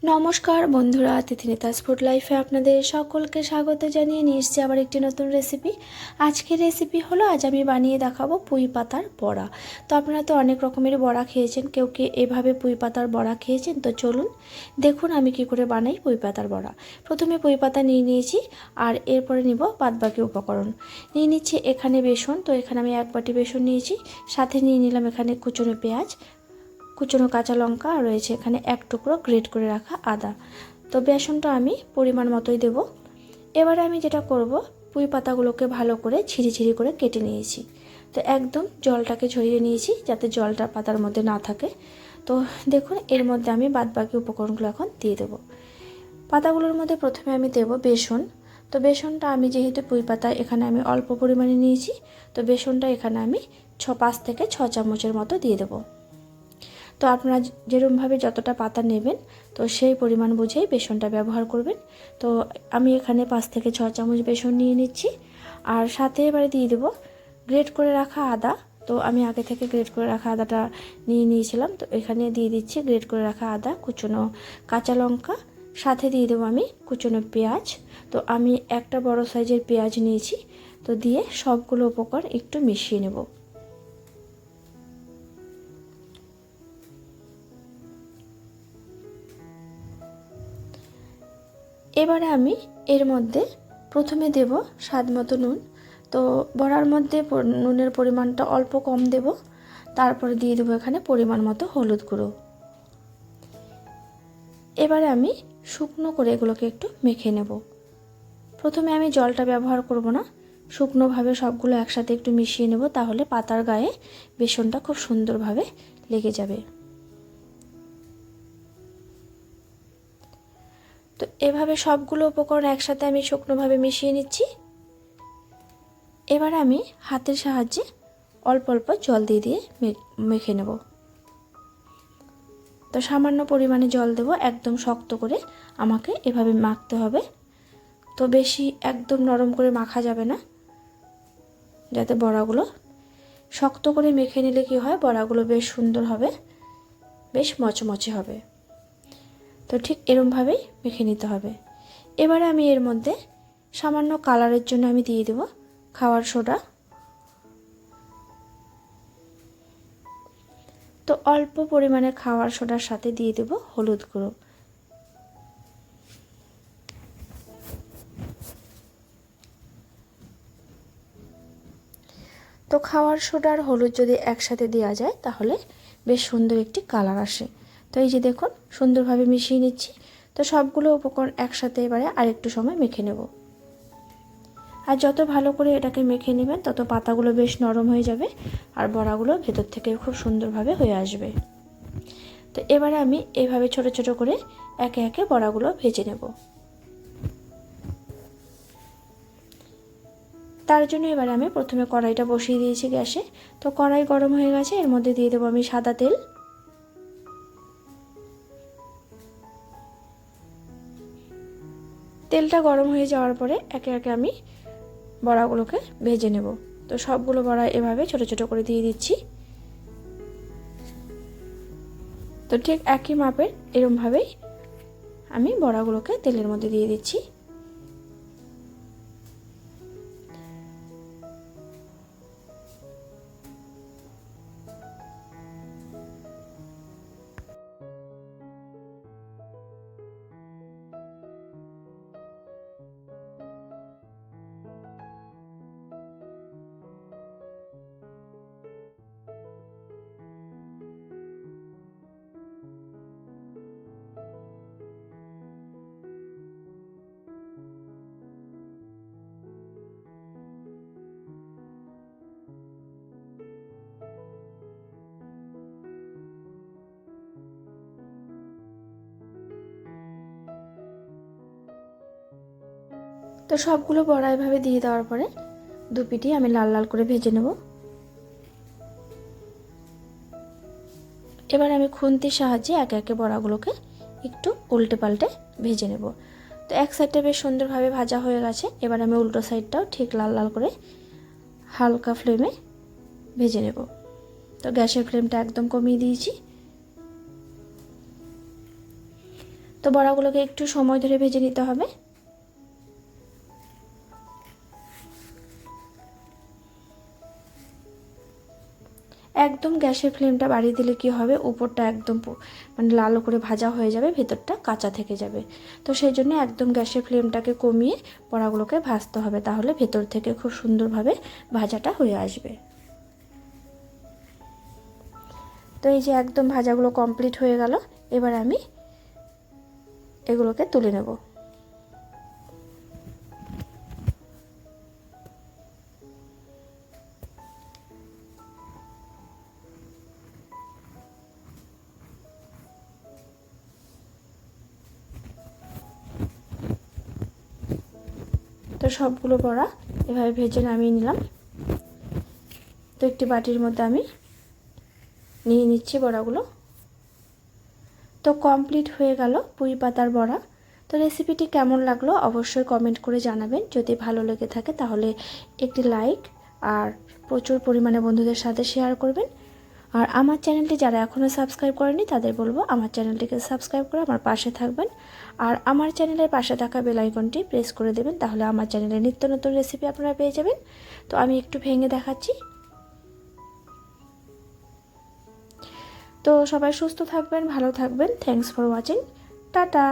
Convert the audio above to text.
নমস্কার বন্ধুরা, তিথিনিতাস ফুড লাইফে আপনাদের সকলকে স্বাগত জানিয়ে নিয়ে এসেছি আবার একটি নতুন রেসিপি। আজকের রেসিপি হলো, আজ আমি বানিয়ে দেখাবো পুঁই পাতার বড়া। তো আপনারা তো অনেক রকমের বড়া খেয়েছেন, কেউ কি এভাবে পুঁই পাতার বড়া খেয়েছেন? তো চলুন দেখুন আমি কি করে বানাই পুঁই পাতার বড়া। প্রথমে পুঁই পাতা নিয়ে নিয়েছি, আর এরপরে নিব বাদবাকি উপকরণ। নিয়ে নিচ্ছি এখানে বেসন, তো এখানে আমি 1 বাটি বেসন নিয়েছি। সাথে নিয়ে নিলাম এখানে কুচনো পেঁয়াজ, কুচনো কাঁচা লঙ্কা, আর রয়েছে এখানে 1 টুকরো গ্রেট করে রাখা আদা। তো বেসনটা আমি পরিমাণ মতোই দেব। এবারে আমি যেটা করব, পুঁই পাতাগুলোকে ভালো করে ঝিরি করে কেটে নিয়েছি। তো একদম জলটাকে ঝরিয়ে নিয়েছি যাতে জলটা পাতার মধ্যে না থাকে। তো দেখুন এর মধ্যে আমি বাদবাকি উপকরণগুলো এখন দিয়ে দেব। পাতাগুলোর মধ্যে প্রথমে আমি দেব বেসন। তো বেসনটা আমি যেহেতু পুঁই পাতা এখানে আমি অল্প পরিমাণে নিয়েছি, তো বেসনটা এখানে আমি 5 থেকে 6 চামচের মতো দিয়ে দেবো। তো আপনারা যেরকমভাবে যতটা পাতা নেবেন তো সেই পরিমাণ বুঝেই বেসনটা ব্যবহার করবেন। তো আমি এখানে 5 থেকে 6 চামচ বেসন নিয়ে নিচ্ছি। আর সাথে এবারে দিয়ে দেবো গ্রেট করে রাখা আদা। তো আমি আগে থেকে গ্রেট করে রাখা আদাটা নিয়ে নিয়েছিলাম, তো এখানে দিয়ে দিচ্ছি গ্রেট করে রাখা আদা, কুচনো কাঁচা লঙ্কা, সাথে দিয়ে দেবো আমি কুচনো পেঁয়াজ। তো আমি একটা বড় সাইজের পেঁয়াজ নিয়েছি। তো দিয়ে সবগুলো উপকরণ একটু মিশিয়ে নেব। এবারে আমি এর মধ্যে প্রথমে দেব স্বাদ মতো নুন। তো বড়ার মধ্যে নুনের পরিমাণটা অল্প কম দেব। তারপরে দিয়ে দেবো এখানে পরিমাণ মতো হলুদ গুঁড়ো। এবারে আমি শুকনো করে এগুলোকে একটু মেখে নেব। প্রথমে আমি জলটা ব্যবহার করব না, শুকনোভাবে সবগুলো একসাথে একটু মিশিয়ে নেব, তাহলে পাতার গায়ে বেসনটা খুব সুন্দরভাবে লেগে যাবে। তো এভাবে সবগুলো উপকরণ একসাথে আমি শুকনোভাবে মিশিয়ে নিচ্ছি। এবার আমি হাতের সাহায্যে অল্প অল্প জল দিয়ে মেখে নেব। তো সামান্য পরিমাণে জল দেব, একদম শক্ত করে আমাকে এভাবে মাখতে হবে। তো বেশি একদম নরম করে মাখা যাবে না, যাতে বড়াগুলো শক্ত করে মেখে নিলে কি হয়, বড়াগুলো বেশ সুন্দর হবে, বেশ মচমচে হবে। তো ঠিক এরমভাবেই মেখে নিতে হবে। এবারে আমি এর মধ্যে সামান্য কালারের জন্য আমি দিয়ে দেব খাবার সোডা। তো অল্প পরিমাণে খাবার সোডার সাথে দিয়ে দেব হলুদ গুঁড়ো। তো খাবার সোডা আর হলুদ যদি একসাথে দেওয়া যায় তাহলে বেশ সুন্দর একটি কালার আসে। তো এই যে দেখুন সুন্দরভাবে মিশিয়ে নিচ্ছি। তো সবগুলো উপকরণ একসাথে এবারে আরেকটু সময় মেখে নেব। আর যত ভালো করে এটাকে মেখে নেবেন তত পাতাগুলো বেশ নরম হয়ে যাবে, আর বড়াগুলো ভেতর থেকে খুব সুন্দরভাবে হয়ে আসবে। তো এবারে আমি এইভাবে ছোট ছোট করে একে একে বড়াগুলো ভেজে নেব। তার জন্য এবারে আমি প্রথমে কড়াইটা বসিয়ে দিয়েছি গ্যাসে। তো কড়াই গরম হয়ে গেছে, এর মধ্যে দিয়ে দেবো আমি সাদা তেল। তেলটা গরম হয়ে যাওয়ার পরে একে একে আমি বড়াগুলোকে ভেজে নেব। তো সবগুলো বড়া এভাবে ছোট ছোট করে দিয়ে দিচ্ছি। তো ঠিক একই মাপের এরমভাবেই আমি বড়াগুলোকে তেলের মধ্যে দিয়ে দিচ্ছি। তো সবগুলো বড়া এভাবে দিয়ে দেওয়ার পরে দু পিঠি আমি লাল লাল করে ভেজে নেব। এবার আমি খুন্তির সাহায্যে একে একে বড়াগুলোকে একটু উল্টে পাল্টে ভেজে নেব। তো এক সাইডটা বেশ সুন্দরভাবে ভাজা হয়ে গেছে, এবার আমি উল্টো সাইডটাও ঠিক লাল লাল করে হালকা ফ্লেমে ভেজে নেব। তো গ্যাসের ফ্লেমটা একদম কমিয়ে দিয়েছি। তো বড়াগুলোকে একটু সময় ধরে ভেজে নিতে হবে। একদম গ্যাসের ফ্লেমটা বাড়িয়ে দিলে কি হবে, উপরটা একদম মানে লাল করে ভাজা হয়ে যাবে, ভেতরটা কাঁচা থেকে যাবে। তো সেই জন্য একদম গ্যাসের ফ্লেমটাকে কমিয়ে বড়াগুলোকে ভাজতে হবে, তাহলে ভেতর থেকে খুব সুন্দরভাবে ভাজাটা হয়ে আসবে। তো এই যে একদম ভাজাগুলো কমপ্লিট হয়ে গেল, এবার আমি এগুলোকে তুলে নেব। তো সবগুলো বড়া এভাবে ভেজে নামিয়ে নিলাম। তো একটি বাটির মধ্যে আমি নিয়ে নিচ্ছি বড়াগুলো। তো কমপ্লিট হয়ে গেল পুঁই পাতার বড়া। তো রেসিপিটি কেমন লাগলো অবশ্যই কমেন্ট করে জানাবেন। যদি ভালো লেগে থাকে তাহলে একটি লাইক আর প্রচুর পরিমাণে বন্ধুদের সাথে শেয়ার করবেন। আর আমার চ্যানেলটি যারা এখনও সাবস্ক্রাইব করেনি তাদের বলবো আমার চ্যানেলটিকে সাবস্ক্রাইব করে আমার পাশে থাকবেন। আর আমার চ্যানেলের পাশে থাকা বেল আইকনটি প্রেস করে দেবেন, তাহলে আমার চ্যানেলে নিত্য নতুন রেসিপি আপনারা পেয়ে যাবেন। তো আমি একটু ভেঙে দেখাচ্ছি। তো সবাই সুস্থ থাকবেন, ভালো থাকবেন। Thanks for watching. টাটা।